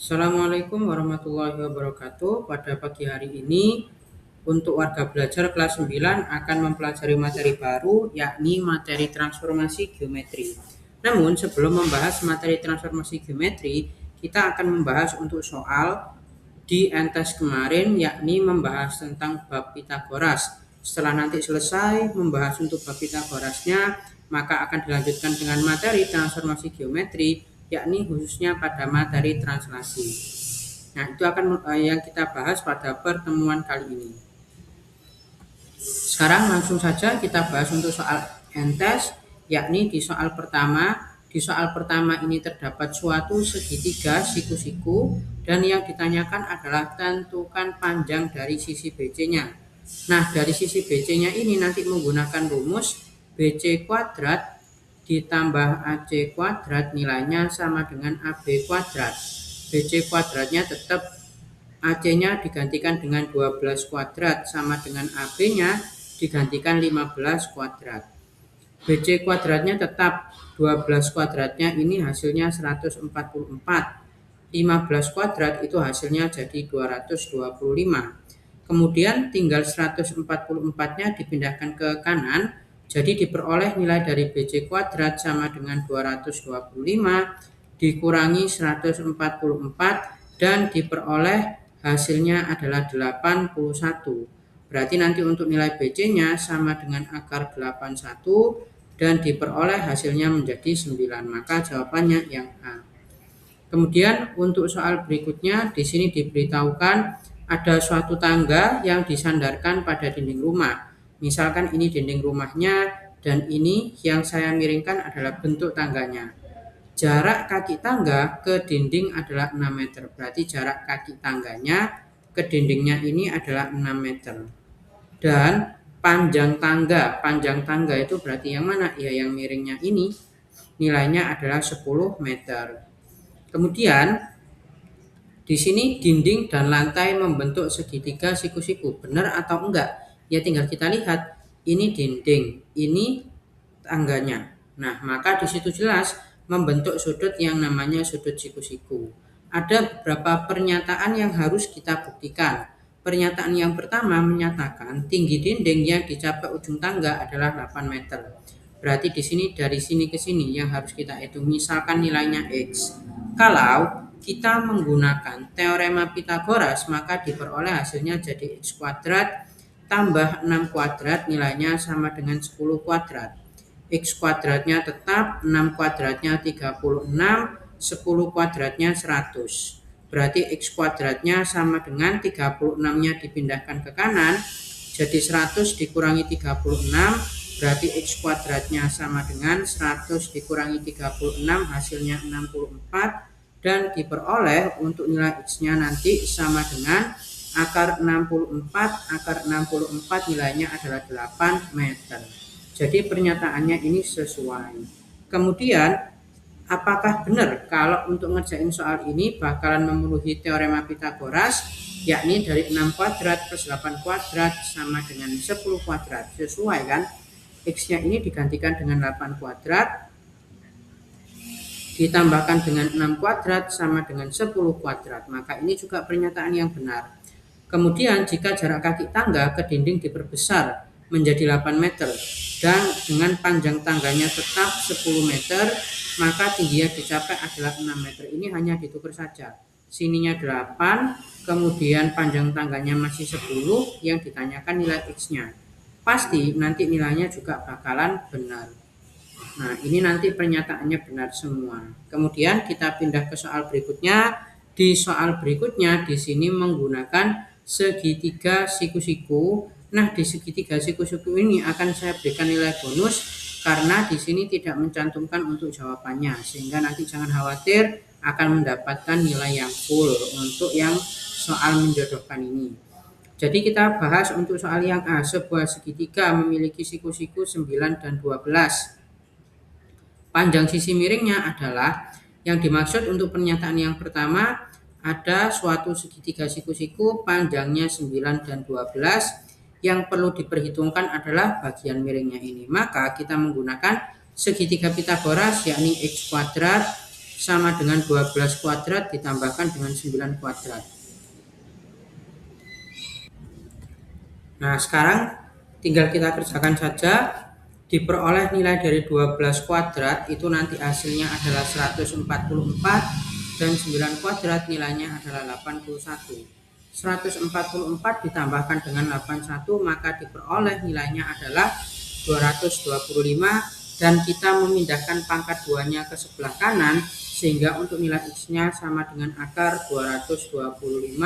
Assalamualaikum warahmatullahi wabarakatuh. Pada pagi hari ini, untuk warga belajar kelas 9 akan mempelajari materi baru, yakni materi transformasi geometri. Namun, sebelum membahas materi transformasi geometri, kita akan membahas untuk soal di MTes kemarin, yakni membahas tentang bab Pitagoras. Setelah nanti selesai membahas untuk bab Pitagorasnya, maka akan dilanjutkan dengan materi transformasi geometri, yakni khususnya pada materi translasi. Nah, itu akan yang kita bahas pada pertemuan kali ini. Sekarang langsung saja kita bahas untuk soal MTes, yakni di soal pertama. Di soal pertama ini terdapat suatu segitiga siku-siku dan yang ditanyakan adalah tentukan panjang dari sisi BC-nya. Nah, dari sisi BC-nya ini nanti menggunakan rumus BC kuadrat ditambah AC kuadrat nilainya sama dengan AB kuadrat. BC kuadratnya tetap AC-nya digantikan dengan 12 kuadrat sama dengan AB-nya digantikan 15 kuadrat. BC kuadratnya tetap 12 kuadratnya ini hasilnya 144. 15 kuadrat itu hasilnya jadi 225. Kemudian tinggal 144-nya dipindahkan ke kanan, jadi diperoleh nilai dari BC kuadrat sama dengan 225 dikurangi 144 dan diperoleh hasilnya adalah 81. Berarti nanti untuk nilai BC-nya sama dengan akar 81 dan diperoleh hasilnya menjadi 9. Maka jawabannya yang A. Kemudian untuk soal berikutnya di sini diberitahukan ada suatu tangga yang disandarkan pada dinding rumah. Misalkan ini dinding rumahnya dan ini yang saya miringkan adalah bentuk tangganya. Jarak kaki tangga ke dinding adalah 6 meter. Berarti jarak kaki tangganya ke dindingnya ini adalah 6 meter. Dan panjang tangga itu berarti yang mana? Ya yang miringnya ini nilainya adalah 10 meter. Kemudian di sini dinding dan lantai membentuk segitiga siku-siku. Benar atau enggak? Ya tinggal kita lihat. Ini dinding, ini tangganya. Nah, maka di situ jelas membentuk sudut yang namanya sudut siku-siku. Ada beberapa pernyataan yang harus kita buktikan. Pernyataan yang pertama menyatakan tinggi dinding yang dicapai ujung tangga adalah 8 meter. Berarti di sini dari sini ke sini yang harus kita hitung. Misalkan nilainya X. Kalau kita menggunakan teorema Pitagoras, maka diperoleh hasilnya jadi X kuadrat tambah 6 kuadrat nilainya sama dengan 10 kuadrat. X kuadratnya tetap, 6 kuadratnya 36, 10 kuadratnya 100. Berarti X kuadratnya sama dengan 36-nya dipindahkan ke kanan, jadi 100 dikurangi 36, berarti X kuadratnya sama dengan 100 dikurangi 36, hasilnya 64, dan diperoleh untuk nilai X-nya nanti sama dengan akar 64 nilainya adalah 8 meter. Jadi pernyataannya ini sesuai. Kemudian apakah benar kalau untuk ngerjain soal ini bakalan memenuhi teorema Pitagoras, yakni dari 6 kuadrat plus 8 kuadrat sama dengan 10 kuadrat. Sesuai kan? X-nya ini digantikan dengan 8 kuadrat ditambahkan dengan 6 kuadrat sama dengan 10 kuadrat. Maka ini juga pernyataan yang benar. Kemudian jika jarak kaki tangga ke dinding diperbesar menjadi 8 meter dan dengan panjang tangganya tetap 10 meter, maka tinggi yang dicapai adalah 6 meter. Ini hanya ditukar saja. Sininya 8, kemudian panjang tangganya masih 10, yang ditanyakan nilai X-nya. Pasti nanti nilainya juga bakalan benar. Nah, ini nanti pernyataannya benar semua. Kemudian kita pindah ke soal berikutnya. Di soal berikutnya di sini menggunakan segitiga siku-siku. Nah, di segitiga siku-siku ini akan saya berikan nilai bonus karena di sini tidak mencantumkan untuk jawabannya, sehingga nanti jangan khawatir akan mendapatkan nilai yang full untuk yang soal menjodohkan ini. Jadi kita bahas untuk soal yang A. Sebuah segitiga memiliki siku-siku 9 dan 12. Panjang sisi miringnya adalah, yang dimaksud untuk pernyataan yang pertama, ada suatu segitiga siku-siku panjangnya 9 dan 12. Yang perlu diperhitungkan adalah bagian miringnya ini. Maka kita menggunakan segitiga Pitagoras, yakni X kuadrat sama dengan 12 kuadrat ditambahkan dengan 9 kuadrat. Nah, sekarang tinggal kita kerjakan saja. Diperoleh nilai dari 12 kuadrat itu nanti hasilnya adalah 144 dan 9 kuadrat nilainya adalah 81. 144 ditambahkan dengan 81 maka diperoleh nilainya adalah 225 dan kita memindahkan pangkat 2-nya ke sebelah kanan sehingga untuk nilai X-nya sama dengan akar 225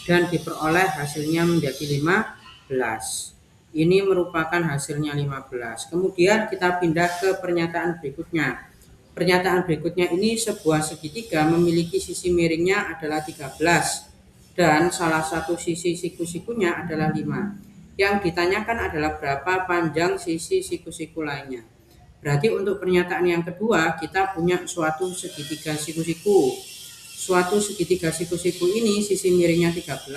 dan diperoleh hasilnya menjadi 15. Ini merupakan hasilnya 15. Kemudian kita pindah ke pernyataan berikutnya. Pernyataan berikutnya ini sebuah segitiga memiliki sisi miringnya adalah 13 dan salah satu sisi siku-sikunya adalah 5. Yang ditanyakan adalah berapa panjang sisi siku-siku lainnya. Berarti untuk pernyataan yang kedua kita punya suatu segitiga siku-siku. Suatu segitiga siku-siku ini sisi miringnya 13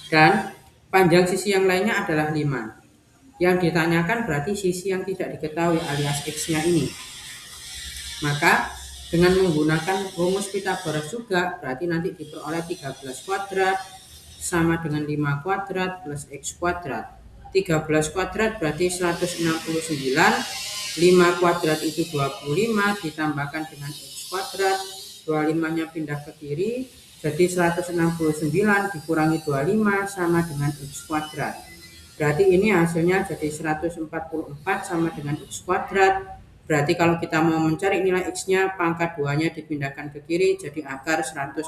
dan panjang sisi yang lainnya adalah 5. Yang ditanyakan berarti sisi yang tidak diketahui alias X-nya ini. Maka dengan menggunakan rumus Pythagoras juga berarti nanti diperoleh 13 kuadrat sama dengan 5 kuadrat plus X kuadrat. 13 kuadrat berarti 169, 5 kuadrat itu 25 ditambahkan dengan X kuadrat, 25-nya pindah ke kiri. Jadi 169 dikurangi 25 sama dengan X kuadrat. Berarti ini hasilnya jadi 144 sama dengan X kuadrat. Berarti kalau kita mau mencari nilai X-nya, pangkat 2-nya dipindahkan ke kiri jadi akar 144.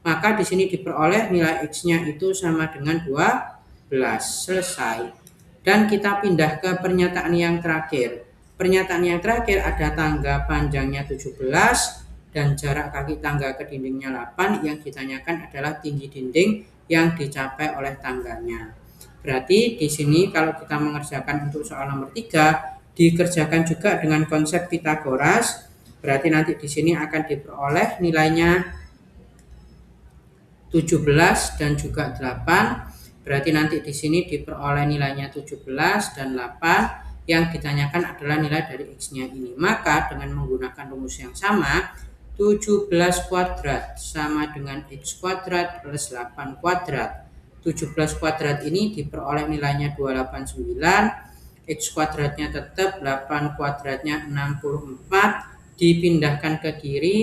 Maka di sini diperoleh nilai X-nya itu sama dengan 12. Selesai. Dan kita pindah ke pernyataan yang terakhir. Pernyataan yang terakhir ada tangga panjangnya 17 dan jarak kaki tangga ke dindingnya 8. Yang ditanyakan adalah tinggi dinding yang dicapai oleh tangganya. Berarti di sini kalau kita mengerjakan untuk soal nomor 3 dikerjakan juga dengan konsep Pythagoras. Berarti nanti di sini akan diperoleh nilainya 17 dan juga 8. Berarti nanti di sini diperoleh nilainya 17 dan 8. Yang ditanyakan adalah nilai dari X-nya ini. Maka dengan menggunakan rumus yang sama, 17 kuadrat sama dengan X kuadrat plus 8 kuadrat. 17 kuadrat ini diperoleh nilainya 289. X kuadratnya tetap 8 kuadratnya 64. Dipindahkan ke kiri.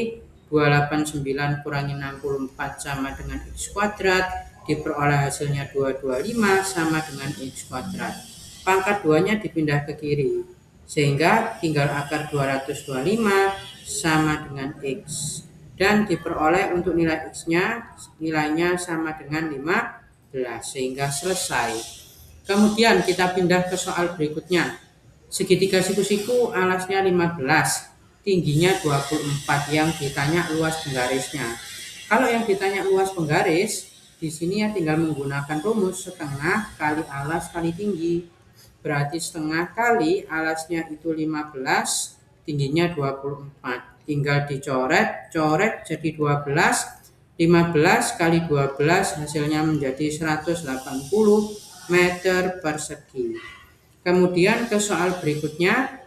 289 kurangi 64 sama dengan X kuadrat. Diperoleh hasilnya 225 sama dengan X kuadrat. Pangkat 2-nya dipindah ke kiri. Sehingga tinggal akar 225 sama dengan X. Dan diperoleh untuk nilai X-nya nilainya sama dengan 15. Sehingga selesai. Kemudian kita pindah ke soal berikutnya. Segitiga siku-siku alasnya 15. Tingginya 24. Yang ditanya luas penggarisnya. Kalau yang ditanya luas penggaris, di sini ya tinggal menggunakan rumus setengah kali alas kali tinggi. Berarti setengah kali alasnya itu 15, tingginya 24. Tinggal dicoret, coret jadi 12. 15 kali 12 hasilnya menjadi 180 meter persegi. Kemudian ke soal berikutnya.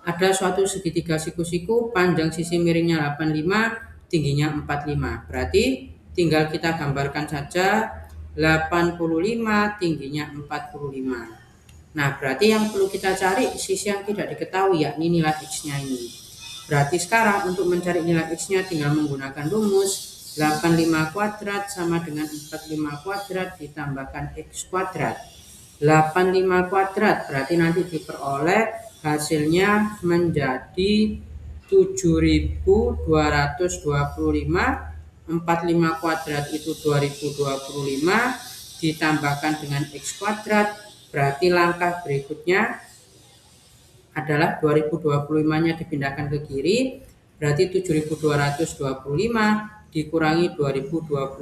Ada suatu segitiga siku-siku, panjang sisi miringnya 85, tingginya 45. Berarti tinggal kita gambarkan saja 85, tingginya 45. Nah, berarti yang perlu kita cari sisi yang tidak diketahui, yakni nilai X-nya ini. Berarti sekarang untuk mencari nilai X-nya tinggal menggunakan rumus 85 kuadrat sama dengan 45 kuadrat ditambahkan X kuadrat. 85 kuadrat berarti nanti diperoleh hasilnya menjadi 7.225. 45 kuadrat itu 2025 ditambahkan dengan X kuadrat. Berarti langkah berikutnya adalah 2025-nya dipindahkan ke kiri. Berarti 7.225 dikurangi 2025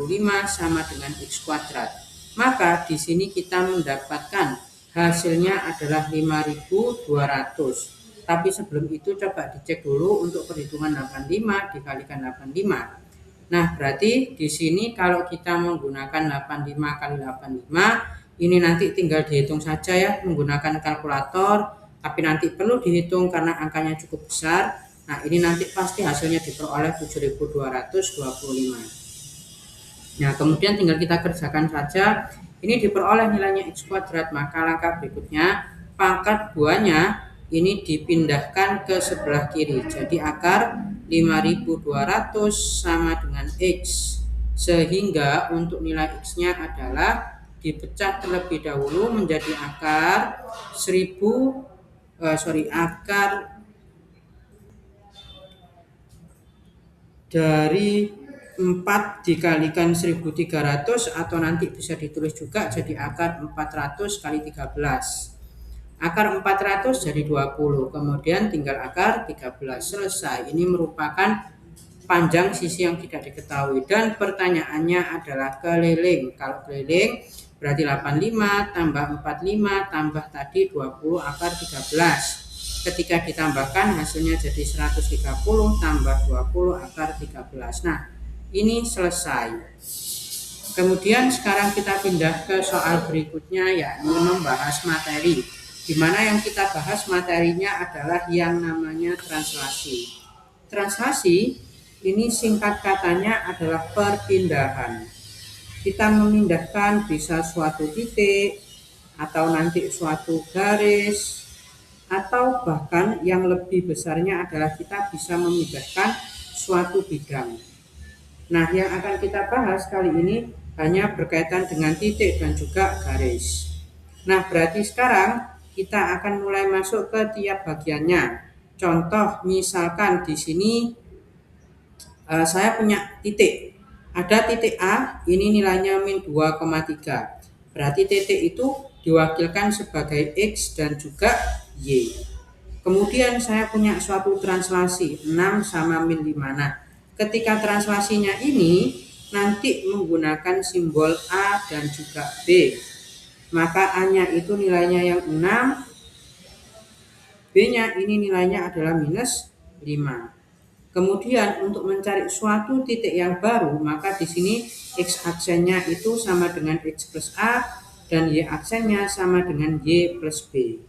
sama dengan X kuadrat. Maka di sini kita mendapatkan hasilnya adalah 5.200. Tapi sebelum itu coba dicek dulu untuk perhitungan 85 dikalikan 85. Nah, berarti di sini kalau kita menggunakan 85 kali 85, ini nanti tinggal dihitung saja ya menggunakan kalkulator. tapi nanti perlu dihitung karena angkanya cukup besar. Nah, ini nanti pasti hasilnya diperoleh 7.225. Nah, kemudian tinggal kita kerjakan saja. Ini diperoleh nilainya X kuadrat, maka langkah berikutnya pangkat buahnya ini dipindahkan ke sebelah kiri. Jadi akar 5.200 sama dengan X. Sehingga untuk nilai X-nya adalah dipecah terlebih dahulu menjadi akar akar dari 4 dikalikan 1300, atau nanti bisa ditulis juga jadi akar 400 kali 13. Akar 400 jadi 20, kemudian tinggal akar 13. Selesai. Ini merupakan panjang sisi yang tidak diketahui, dan pertanyaannya adalah keliling. Kalau keliling berarti 85 tambah 45 tambah tadi 20 akar 13. Ketika ditambahkan hasilnya jadi 130 tambah 20 akar 13. Nah, ini selesai. Kemudian sekarang kita pindah ke soal berikutnya, yakni membahas materi, di mana yang kita bahas materinya adalah yang namanya translasi. Translasi ini singkat katanya adalah perpindahan. Kita memindahkan bisa suatu titik, atau nanti suatu garis, atau bahkan yang lebih besarnya adalah kita bisa memindahkan suatu bidang. Nah, yang akan kita bahas kali ini hanya berkaitan dengan titik dan juga garis. Nah, berarti sekarang kita akan mulai masuk ke tiap bagiannya. Contoh, misalkan di sini saya punya titik. Ada titik A, ini nilainya min 2,3. Berarti titik itu diwakilkan sebagai X dan juga Y. Kemudian saya punya suatu translasi 6 sama min 5. Nah, ketika translasinya ini nanti menggunakan simbol A dan juga B, maka A-nya itu nilainya yang 6, B-nya ini nilainya adalah minus 5. Kemudian untuk mencari suatu titik yang baru, maka di sini X aksennya itu sama dengan X plus A dan Y aksennya sama dengan Y plus B.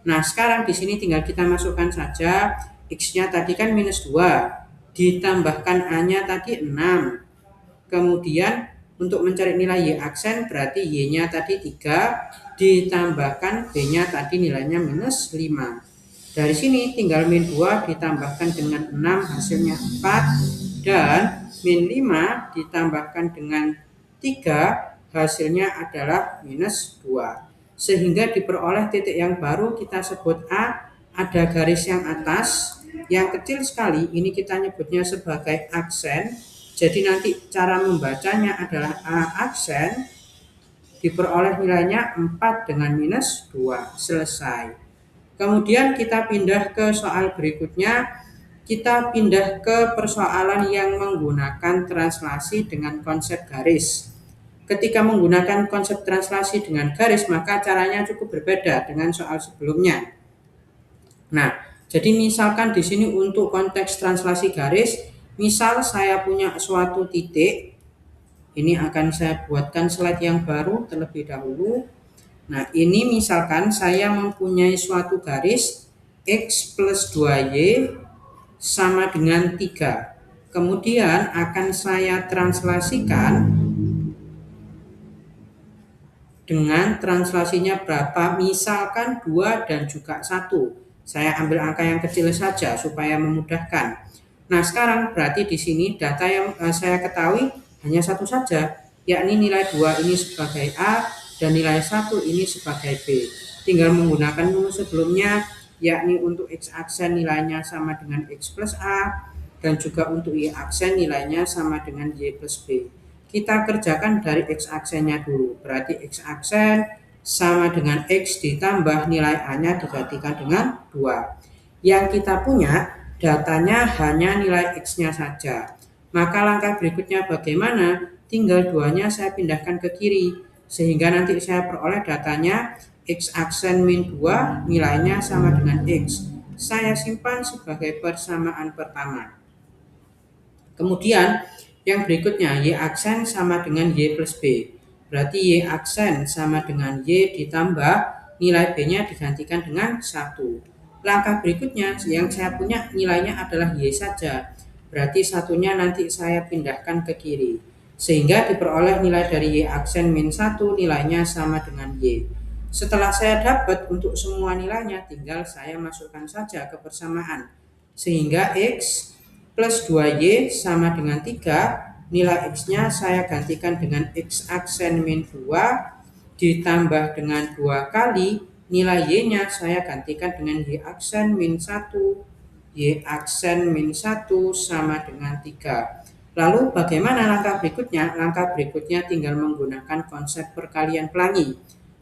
Nah, sekarang di sini tinggal kita masukkan saja. X-nya tadi kan minus 2, ditambahkan A-nya tadi 6. Kemudian untuk mencari nilai Y aksen berarti Y-nya tadi 3, ditambahkan B-nya tadi nilainya minus 5. Dari sini tinggal min 2 ditambahkan dengan 6 hasilnya 4, dan min 5 ditambahkan dengan 3 hasilnya adalah minus 2. Sehingga diperoleh titik yang baru kita sebut A, ada garis yang atas, yang kecil sekali ini kita nyebutnya sebagai aksen. Jadi nanti cara membacanya adalah A aksen, diperoleh nilainya 4 dengan minus 2. Selesai. Kemudian kita pindah ke soal berikutnya. Kita pindah ke persoalan yang menggunakan translasi dengan konsep garis. Ketika menggunakan konsep translasi dengan garis, maka caranya cukup berbeda dengan soal sebelumnya. Nah, jadi misalkan di sini untuk konteks translasi garis, misal saya punya suatu titik, ini akan saya buatkan slide yang baru terlebih dahulu. Nah, ini misalkan saya mempunyai suatu garis X plus 2Y sama dengan 3. Kemudian akan saya translasikan dengan translasinya berapa, misalkan 2 dan juga 1. Saya ambil angka yang kecil saja supaya memudahkan. Nah, sekarang berarti di sini data yang saya ketahui hanya satu saja, yakni nilai 2 ini sebagai A dan nilai 1 ini sebagai B. Tinggal menggunakan rumus sebelumnya, yakni untuk X aksen nilainya sama dengan X plus A, dan juga untuk Y aksen nilainya sama dengan Y plus B. Kita kerjakan dari X aksennya dulu. Berarti X aksen sama dengan X ditambah nilai A-nya digantikan dengan 2. Yang kita punya datanya hanya nilai X-nya saja. Maka langkah berikutnya bagaimana? Tinggal 2-nya saya pindahkan ke kiri, sehingga nanti saya peroleh datanya X aksen min 2 nilainya sama dengan X. Saya simpan sebagai persamaan pertama. Kemudian yang berikutnya Y aksen sama dengan Y plus B. Berarti Y aksen sama dengan Y ditambah nilai B-nya digantikan dengan 1. Langkah berikutnya yang saya punya nilainya adalah Y saja. Berarti satunya nanti saya pindahkan ke kiri. Sehingga diperoleh nilai dari Y aksen min 1 nilainya sama dengan Y. Setelah saya dapat untuk semua nilainya, tinggal saya masukkan saja ke persamaan. Sehingga X plus 2Y sama dengan 3. Nilai X-nya saya gantikan dengan X aksen min 2 ditambah dengan 2 kali nilai Y-nya saya gantikan dengan Y aksen min 1. Y aksen min 1 sama dengan 3. Lalu bagaimana langkah berikutnya? Langkah berikutnya tinggal menggunakan konsep perkalian pelangi.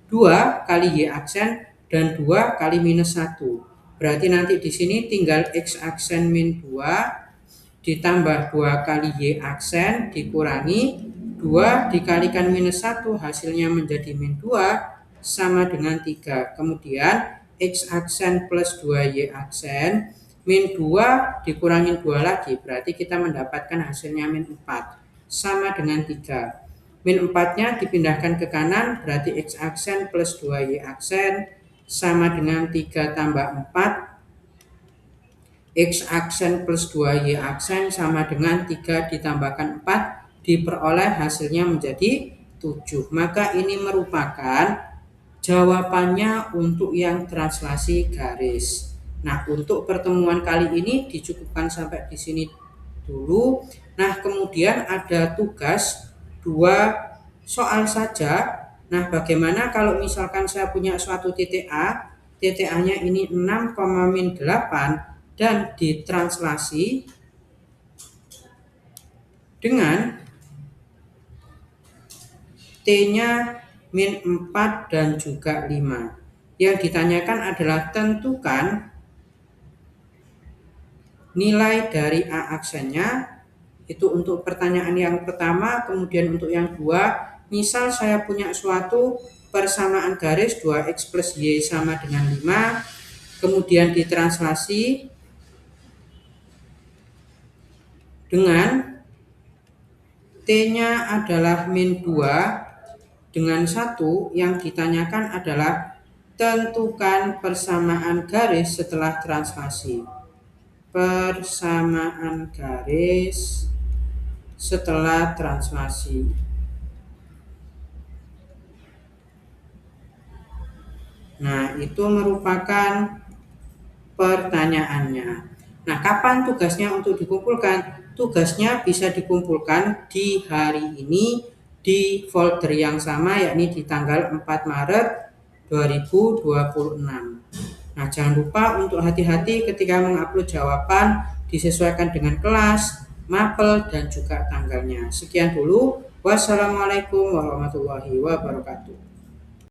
2 kali Y aksen dan 2 kali minus 1. Berarti nanti di sini tinggal X aksen min 2 ditambah 2 kali Y aksen dikurangi 2 dikalikan minus 1 hasilnya menjadi min 2 sama dengan 3. Kemudian X aksen plus 2Y aksen min 2 dikurangi 2 lagi, berarti kita mendapatkan hasilnya min 4 sama dengan 3. Min 4-nya dipindahkan ke kanan, berarti X aksen plus 2Y aksen sama dengan 3 tambah 4. X aksen plus 2Y aksen sama dengan 3 ditambahkan 4, diperoleh hasilnya menjadi 7. Maka ini merupakan jawabannya untuk yang translasi garis. Nah, untuk pertemuan kali ini dicukupkan sampai di sini dulu. Nah, kemudian ada tugas 2 soal saja. Nah, bagaimana kalau misalkan saya punya suatu titik A, titik A-nya ini 6,8 dan ditranslasi dengan T-nya min 4 dan juga 5. Yang ditanyakan adalah tentukan nilai dari A aksennya. Itu untuk pertanyaan yang pertama. Kemudian untuk yang kedua, misal saya punya suatu persamaan garis 2X plus Y sama dengan 5. Kemudian ditranslasi dengan T-nya adalah min 2 dengan 1, yang ditanyakan adalah tentukan persamaan garis setelah translasi. Persamaan garis setelah translasi. Nah, itu merupakan pertanyaannya. Nah, kapan tugasnya untuk dikumpulkan? Tugasnya bisa dikumpulkan di hari ini di folder yang sama, yakni di tanggal 4 Maret 2026. Nah, jangan lupa untuk hati-hati ketika mengupload jawaban, disesuaikan dengan kelas, mapel, dan juga tanggalnya. Sekian dulu. Wassalamualaikum warahmatullahi wabarakatuh.